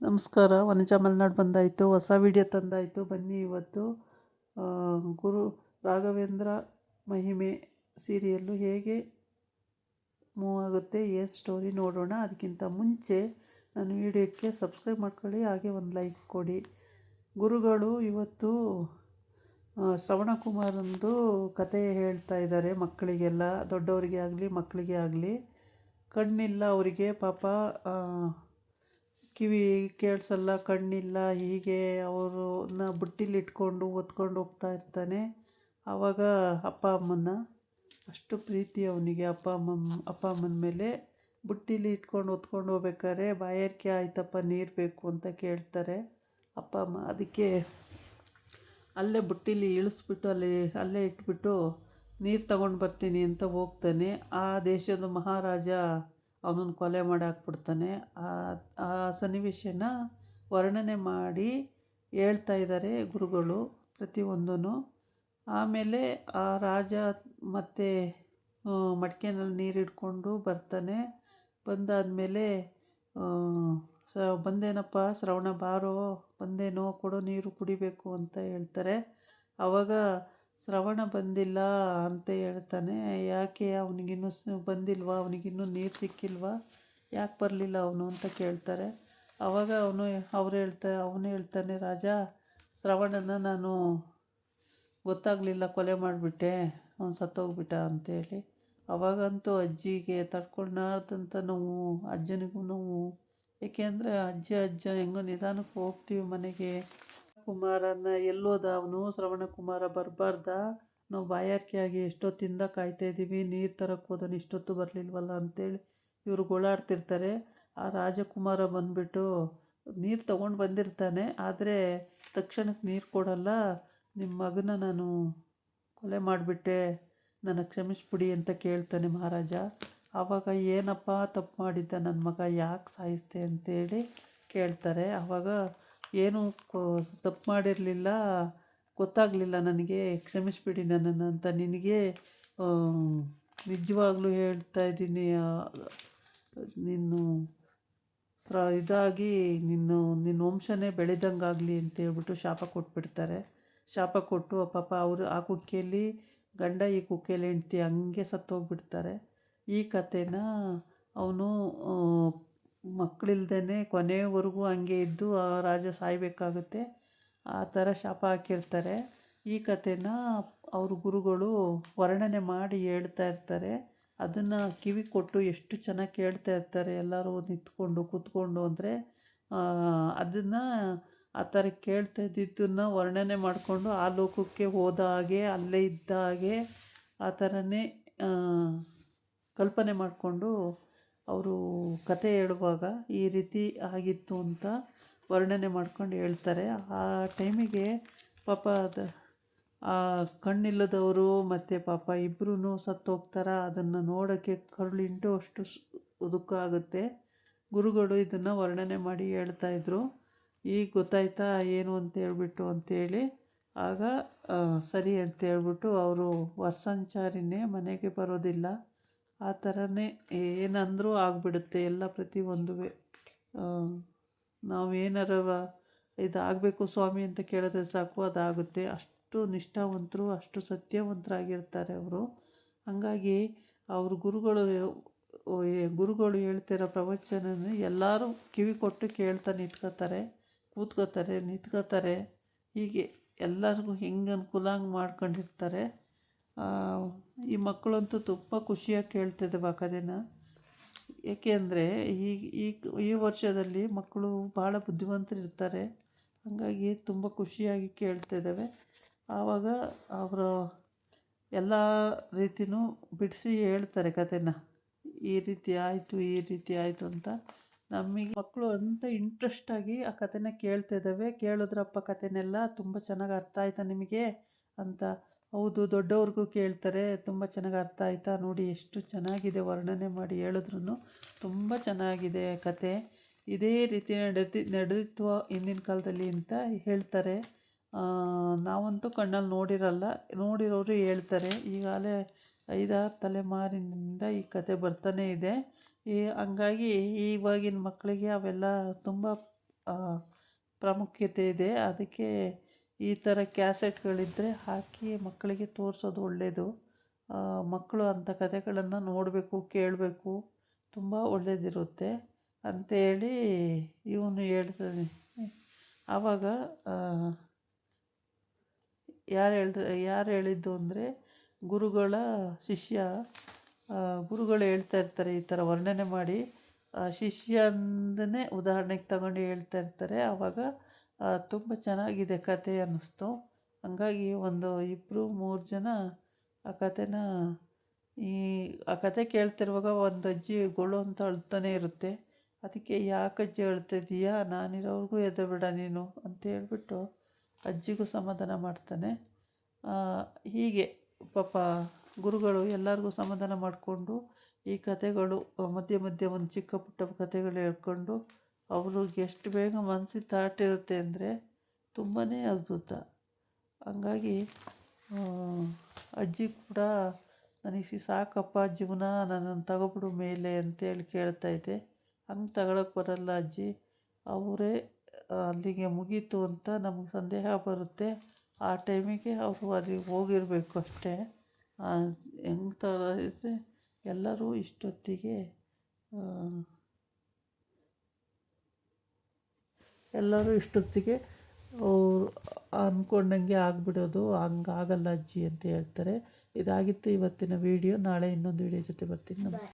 ನಮಸ್ಕಾರ. ವನಜಾ ಮಲೆನಾಡು ಬಂದಾಯಿತು. ಹೊಸ ವಿಡಿಯೋ ತಂದಾಯಿತು. ಬನ್ನಿ ಇವತ್ತು ಗುರು ರಾಘವೇಂದ್ರ ಮಹಿಮೆ ಸೀರಿಯಲ್ಲು ಹೇಗೆ ಮೂವ್ ಆಗುತ್ತೆ, ಏನು ಸ್ಟೋರಿ ನೋಡೋಣ. ಅದಕ್ಕಿಂತ ಮುಂಚೆ ನನ್ನ ವಿಡಿಯೋಕ್ಕೆ ಸಬ್ಸ್ಕ್ರೈಬ್ ಮಾಡ್ಕೊಳ್ಳಿ, ಹಾಗೆ ಒಂದು ಲೈಕ್ ಕೊಡಿ. ಗುರುಗಳು ಇವತ್ತು ಶ್ರವಣಕುಮಾರಂದು ಕತೆ ಹೇಳ್ತಾ ಇದ್ದಾರೆ ಮಕ್ಕಳಿಗೆಲ್ಲ, ದೊಡ್ಡವರಿಗೆ ಆಗಲಿ ಮಕ್ಕಳಿಗೆ ಆಗಲಿ. ಕಣ್ಣಿಲ್ಲ ಅವರಿಗೆ ಪಾಪ, ಕಿವಿ ಕೇಳಿಸಲ್ಲ, ಕಣ್ಣಿಲ್ಲ. ಹೀಗೆ ಅವ್ರನ್ನ ಬುಟ್ಟಿಲಿ ಇಟ್ಕೊಂಡು ಹೊತ್ಕೊಂಡು ಹೋಗ್ತಾ ಇರ್ತಾನೆ. ಆವಾಗ ಅಪ್ಪ ಅಮ್ಮನ ಅಷ್ಟು ಪ್ರೀತಿ ಅವನಿಗೆ ಅಪ್ಪ ಅಮ್ಮನ ಮೇಲೆ. ಬುಟ್ಟಿಲಿ ಇಟ್ಕೊಂಡು ಹೊತ್ಕೊಂಡು ಹೋಗ್ಬೇಕಾದ್ರೆ ಬಾಯಾರಿಕೆ ಆಯ್ತಪ್ಪ, ನೀರು ಬೇಕು ಅಂತ ಕೇಳ್ತಾರೆ ಅಪ್ಪ ಅಮ್ಮ. ಅದಕ್ಕೆ ಅಲ್ಲೇ ಬುಟ್ಟಿಲಿ ಇಳಿಸ್ಬಿಟ್ಟು ಅಲ್ಲೇ ಇಟ್ಬಿಟ್ಟು ನೀರು ತಗೊಂಡು ಬರ್ತೀನಿ ಅಂತ ಹೋಗ್ತಾನೆ. ಆ ದೇಶದ ಮಹಾರಾಜ ಅವನನ್ನು ಕೊಲೆ ಮಾಡಿ ಹಾಕ್ಬಿಡ್ತಾನೆ. ಆ ಸನ್ನಿವೇಶನ ವರ್ಣನೆ ಮಾಡಿ ಹೇಳ್ತಾ ಇದ್ದಾರೆ ಗುರುಗಳು ಪ್ರತಿಯೊಂದೂ. ಆಮೇಲೆ ಆ ರಾಜ ಮತ್ತೆ ಮಡಿಕೆನಲ್ಲಿ ನೀರು ಹಿಡ್ಕೊಂಡು ಬರ್ತಾನೆ. ಬಂದಾದಮೇಲೆ ಬಂದೇನಪ್ಪ ಶ್ರವಣ, ಬಾರೋ, ಬಂದೇನೋ, ಕೊಡೋ ನೀರು ಕುಡಿಬೇಕು ಅಂತ ಹೇಳ್ತಾರೆ. ಆವಾಗ ಶ್ರವಣ ಬಂದಿಲ್ಲ ಅಂತ ಹೇಳ್ತಾನೆ. ಯಾಕೆ, ಅವನಿಗಿನ್ನೂ ಬಂದಿಲ್ವಾ, ಅವನಿಗಿನ್ನೂ ನೀರು ಸಿಕ್ಕಿಲ್ವಾ, ಯಾಕೆ ಬರಲಿಲ್ಲ ಅವನು ಅಂತ ಕೇಳ್ತಾರೆ. ಆವಾಗ ಅವನು ಹೇಳ್ತಾನೆ, ರಾಜ, ಶ್ರವಣನ ನಾನು ಗೊತ್ತಾಗಲಿಲ್ಲ, ಕೊಲೆ ಮಾಡಿಬಿಟ್ಟೆ, ಅವನು ಸತ್ತೋಗ್ಬಿಟ್ಟ ಅಂತೇಳಿ. ಅವಾಗಂತೂ ಅಜ್ಜಿಗೆ ತಡ್ಕೊಳ್ಳಾರ್ದಂಥ ನೋವು, ಅಜ್ಜನಿಗೂ ನೋವು. ಏಕೆಂದರೆ ಅಜ್ಜ ಹೆಂಗೋ ನಿಧಾನಕ್ಕೆ ಹೋಗ್ತೀವಿ ಮನೆಗೆ. ಕುಮಾರನ ಎಲ್ಲೋದ ಅವನು, ಶ್ರವಣ ಕುಮಾರ ಬರಬಾರ್ದ, ನಾವು ಬಾಯಾರಿಕೆಯಾಗಿ ಎಷ್ಟೊತ್ತಿಂದ ಕಾಯ್ತಾಯಿದ್ದೀವಿ, ನೀರು ತರಕ್ಕೆ ಹೋದನು, ಇಷ್ಟೊತ್ತು ಬರಲಿಲ್ವಲ್ಲ ಅಂತೇಳಿ ಇವರು ಗೋಳಾಡ್ತಿರ್ತಾರೆ. ಆ ರಾಜಕುಮಾರ ಬಂದುಬಿಟ್ಟು ನೀರು ತೊಗೊಂಡು ಬಂದಿರ್ತಾನೆ, ಆದರೆ ತಕ್ಷಣಕ್ಕೆ ನೀರು ಕೊಡಲ್ಲ. ನಿಮ್ಮ ಮಗನ ನಾನು ಕೊಲೆ ಮಾಡಿಬಿಟ್ಟೆ, ನನಗೆ ಕ್ಷಮಿಸ್ಬಿಡಿ ಅಂತ ಕೇಳ್ತಾನೆ ಮಹಾರಾಜ. ಆವಾಗ ಏನಪ್ಪ ತಪ್ಪು ಮಾಡಿದ್ದ ನನ್ನ ಮಗ, ಯಾಕೆ ಸಾಯಿಸ್ತೆ ಅಂತೇಳಿ ಕೇಳ್ತಾರೆ. ಆವಾಗ ಏನು ತಪ್ಪು ಮಾಡಿರಲಿಲ್ಲ, ಗೊತ್ತಾಗಲಿಲ್ಲ ನನಗೆ, ಕ್ಷಮಿಸ್ಬಿಡಿ ನನ್ನನ್ನು ಅಂತ. ನಿನಗೆ ನಿಜವಾಗ್ಲೂ ಹೇಳ್ತಾ ಇದ್ದೀನಿ, ನೀನು ಇದಾಗಿ ನಿನ್ನ ವಂಶನೇ ಬೆಳೆದಂಗಾಗಲಿ ಅಂತೇಳ್ಬಿಟ್ಟು ಶಾಪ ಕೊಟ್ಬಿಡ್ತಾರೆ. ಶಾಪ ಕೊಟ್ಟು ಪಾಪ ಅವರು ಆ ಕುಕ್ಕೆಯಲ್ಲಿ ಗಂಡ, ಈ ಕುಕ್ಕೆಯಲ್ಲಿ ಹೆಂಡ್ತಿ ಹಂಗೆ ಸತ್ತೋಗ್ಬಿಡ್ತಾರೆ. ಈ ಕಥೆನ ಅವನು ಮಕ್ಕಳಿಲ್ದೇ ಕೊನೆವರೆಗೂ ಹಂಗೆ ಇದ್ದು ಆ ರಾಜ ಸಾಯಬೇಕಾಗುತ್ತೆ, ಆ ಥರ ಶಾಪ ಹಾಕಿರ್ತಾರೆ. ಈ ಕಥೆನ ಅವರು ಗುರುಗಳು ವರ್ಣನೆ ಮಾಡಿ ಹೇಳ್ತಾ ಇರ್ತಾರೆ. ಅದನ್ನು ಕಿವಿ ಕೊಟ್ಟು ಎಷ್ಟು ಚೆನ್ನಾಗಿ ಕೇಳ್ತಾ ಇರ್ತಾರೆ ಎಲ್ಲರೂ ನಿಂತ್ಕೊಂಡು ಕೂತ್ಕೊಂಡು. ಅಂದರೆ ಅದನ್ನು ಆ ಥರ ಕೇಳ್ತಾ ಇದ್ದಿದ್ದನ್ನು ವರ್ಣನೆ ಮಾಡಿಕೊಂಡು ಆ ಲೋಕಕ್ಕೆ ಹೋದ ಹಾಗೆ, ಅಲ್ಲೇ ಇದ್ದ ಹಾಗೆ, ಆ ಥರನೇ ಕಲ್ಪನೆ ಮಾಡಿಕೊಂಡು ಅವರು ಕತೆ ಹೇಳುವಾಗ ಈ ರೀತಿ ಆಗಿತ್ತು ಅಂತ ವರ್ಣನೆ ಮಾಡ್ಕೊಂಡು ಹೇಳ್ತಾರೆ. ಆ ಟೈಮಿಗೆ ಪಾಪ ಆ ಕಣ್ಣಿಲ್ಲದವರು ಮತ್ತು ಪಾಪ ಇಬ್ಬರೂ ಸತ್ತೋಗ್ತಾರೆ. ಅದನ್ನು ನೋಡೋಕ್ಕೆ ಕರುಳಿಂಟು ಅಷ್ಟು ದುಃಖ ಆಗುತ್ತೆ. ಗುರುಗಳು ಇದನ್ನು ವರ್ಣನೆ ಮಾಡಿ ಹೇಳ್ತಾಯಿದ್ರು. ಈಗ ಗೊತ್ತಾಯ್ತಾ ಏನು ಅಂತೇಳ್ಬಿಟ್ಟು ಅಂತೇಳಿ. ಆಗ ಸರಿ ಅಂತೇಳ್ಬಿಟ್ಟು ಅವರು ವರ್ಷಾಂಚಾರಿನೇ ಮನೆಗೆ ಬರೋದಿಲ್ಲ. ಆ ಥರನೇ ಏನಂದರೂ ಆಗಿಬಿಡುತ್ತೆ ಎಲ್ಲ ಪ್ರತಿಯೊಂದು. ನಾವೇನಾರ ಇದಾಗಬೇಕು ಸ್ವಾಮಿ ಅಂತ ಕೇಳಿದ್ರೆ ಸಾಕು, ಅದಾಗುತ್ತೆ. ಅಷ್ಟು ನಿಷ್ಠಾವಂತರು, ಅಷ್ಟು ಸತ್ಯವಂತರಾಗಿರ್ತಾರೆ ಅವರು. ಹಾಗಾಗಿ ಅವರು ಗುರುಗಳು ಹೇಳ್ತಿರೋ ಪ್ರವಚನ ಎಲ್ಲರೂ ಕಿವಿ ಕೊಟ್ಟು ಕೇಳ್ತಾ ನಿಂತ್ಕೋತಾರೆ. ಹೀಗೆ ಎಲ್ಲರಿಗೂ ಹೆಂಗೆ ಅನುಕೂಲ ಹಂಗೆ ಮಾಡ್ಕೊಂಡಿರ್ತಾರೆ. ಈ ಮಕ್ಕಳಂತೂ ತುಂಬ ಖುಷಿಯಾಗಿ ಕೇಳ್ತಿದ್ದಾವೆ ಆ ಕಥೆನ. ಏಕೆಂದರೆ ಈ ವರ್ಷದಲ್ಲಿ ಮಕ್ಕಳು ಭಾಳ ಬುದ್ಧಿವಂತರಿರ್ತಾರೆ. ಹಾಗಾಗಿ ತುಂಬ ಖುಷಿಯಾಗಿ ಕೇಳ್ತಿದ್ದಾವೆ. ಆವಾಗ ಅವರು ಎಲ್ಲ ರೀತಿಯೂ ಬಿಡಿಸಿ ಹೇಳ್ತಾರೆ ಕಥೆನ. ಈ ರೀತಿ ಆಯಿತು ಅಂತ. ನಮಗೆ ಮಕ್ಕಳು ಅಂತ ಇಂಟ್ರೆಸ್ಟಾಗಿ ಆ ಕಥೆನ ಕೇಳ್ತಿದ್ದಾವೆ. ಕೇಳಿದ್ರಪ್ಪ ಕಥೆನೆಲ್ಲ ತುಂಬ ಚೆನ್ನಾಗಿ ಅರ್ಥ ಆಯ್ತಾ ನಿಮಗೆ ಅಂತ. ಹೌದು, ದೊಡ್ಡವ್ರಿಗೂ ಕೇಳ್ತಾರೆ, ತುಂಬ ಚೆನ್ನಾಗಿ ಅರ್ಥ ಆಯ್ತಾ, ನೋಡಿ ಎಷ್ಟು ಚೆನ್ನಾಗಿದೆ ವರ್ಣನೆ ಮಾಡಿ ಹೇಳಿದ್ರು, ತುಂಬ ಚೆನ್ನಾಗಿದೆ ಕತೆ, ಇದೇ ರೀತಿ ನಡೆದಿತ್ತು ಹಿಂದಿನ ಕಾಲದಲ್ಲಿ ಅಂತ ಹೇಳ್ತಾರೆ. ನಾವಂತೂ ಕಣ್ಣಲ್ಲಿ ನೋಡಿರೋರು ಹೇಳ್ತಾರೆ. ಈಗಾಗಲೇ 5-6 ತಲೆಮಾರಿನಿಂದ ಈ ಕತೆ ಬರ್ತಾನೇ ಇದೆ. ಹಂಗಾಗಿ ಇವಾಗಿನ ಮಕ್ಕಳಿಗೆ ಅವೆಲ್ಲ ತುಂಬ ಪ್ರಾಮುಖ್ಯತೆ ಇದೆ. ಅದಕ್ಕೆ ಈ ಥರ ಕ್ಯಾಸೆಟ್ಗಳಿದ್ದರೆ ಹಾಕಿ ಮಕ್ಕಳಿಗೆ ತೋರಿಸೋದು ಒಳ್ಳೆಯದು. ಮಕ್ಕಳು ಅಂಥ ಕಥೆಗಳನ್ನು ನೋಡಬೇಕು, ಕೇಳಬೇಕು, ತುಂಬ ಒಳ್ಳೆಯದಿರುತ್ತೆ ಅಂಥೇಳಿ ಇವನು ಹೇಳ್ತಾನೆ. ಆವಾಗ ಯಾರು ಹೇಳಿದ್ದು ಅಂದರೆ ಗುರುಗಳ ಶಿಷ್ಯ. ಗುರುಗಳು ಹೇಳ್ತಾ ಇರ್ತಾರೆ, ಈ ಥರ ವರ್ಣನೆ ಮಾಡಿ ಶಿಷ್ಯಂದನೇ ಉದಾಹರಣೆಗೆ ತಗೊಂಡು ಹೇಳ್ತಾ ಇರ್ತಾರೆ. ಆವಾಗ ತುಂಬ ಚೆನ್ನಾಗಿದೆ ಕತೆ ಅನ್ನಿಸ್ತು. ಹಂಗಾಗಿ ಒಂದು 2-3 ಜನ ಆ ಕಥೆನ ಆ ಕತೆ ಕೇಳ್ತಿರುವಾಗ ಒಂದು ಅಜ್ಜಿ ಗೊಳು ಅಂತ ಅಳ್ತಾನೆ ಇರುತ್ತೆ. ಅದಕ್ಕೆ ಯಾಕೆ ಅಜ್ಜಿ ಅಳ್ತಿದ್ದೀಯಾ, ನಾನಿರೋವರೆಗೂ ಎದ್ದೇಳಬೇಡ ನೀನು ಅಂತ ಹೇಳ್ಬಿಟ್ಟು ಅಜ್ಜಿಗೂ ಸಮಾಧಾನ ಮಾಡ್ತಾನೆ. ಹೀಗೆ ಪಾಪ ಗುರುಗಳು ಎಲ್ಲರಿಗೂ ಸಮಾಧಾನ ಮಾಡಿಕೊಂಡು ಈ ಕಥೆಗಳು ಮಧ್ಯೆ ಮಧ್ಯೆ ಒಂದು ಚಿಕ್ಕ ಪುಟ್ಟ ಕಥೆಗಳು ಹೇಳ್ಕೊಂಡು ಅವ್ರಿಗೆ ಎಷ್ಟು ಬೇಗ ಮನಸ್ಸಿಗೆ ತಾಟಿರುತ್ತೆ ಅಂದರೆ ತುಂಬಾ ಅದ್ಭುತ. ಹಂಗಾಗಿ ಅಜ್ಜಿ ಕೂಡ ನನಗೆ ಸಾಕಪ್ಪ ಜೀವನ, ನನ್ನನ್ನು ತಗೊಬಿಡು ಮೇಲೆ ಅಂತೇಳಿ ಕೇಳ್ತಾಯಿದ್ದೆ. ಹಂಗೆ ತಗೊಳಕ್ಕೆ ಬರಲ್ಲ ಅಜ್ಜಿ, ಅವರೇ ಅಲ್ಲಿಗೆ ಮುಗೀತು ಅಂತ ನಮಗೆ ಸಂದೇಹ ಬರುತ್ತೆ. ಆ ಟೈಮಿಗೆ ಅವರು ಅಲ್ಲಿಗೆ ಹೋಗಿರಬೇಕು ಅಷ್ಟೇ. ಹೆಂಗೆ ತಗೊಳ್ಳಿದ್ರೆ ಎಲ್ಲರೂ ಇಷ್ಟೊತ್ತಿಗೆ ಅಂದ್ಕೊಂಡಂಗೆ ಆಗಿಬಿಡೋದು, ಹಂಗಾಗಲ್ಲ ಅಜ್ಜಿ ಅಂತ ಹೇಳ್ತಾರೆ. ಇದಾಗಿತ್ತು ಇವತ್ತಿನ ವಿಡಿಯೋ. ನಾಳೆ ಇನ್ನೊಂದು ವಿಡಿಯೋ ಜೊತೆ ಬರ್ತೀನಿ. ನಮಸ್ಕಾರ.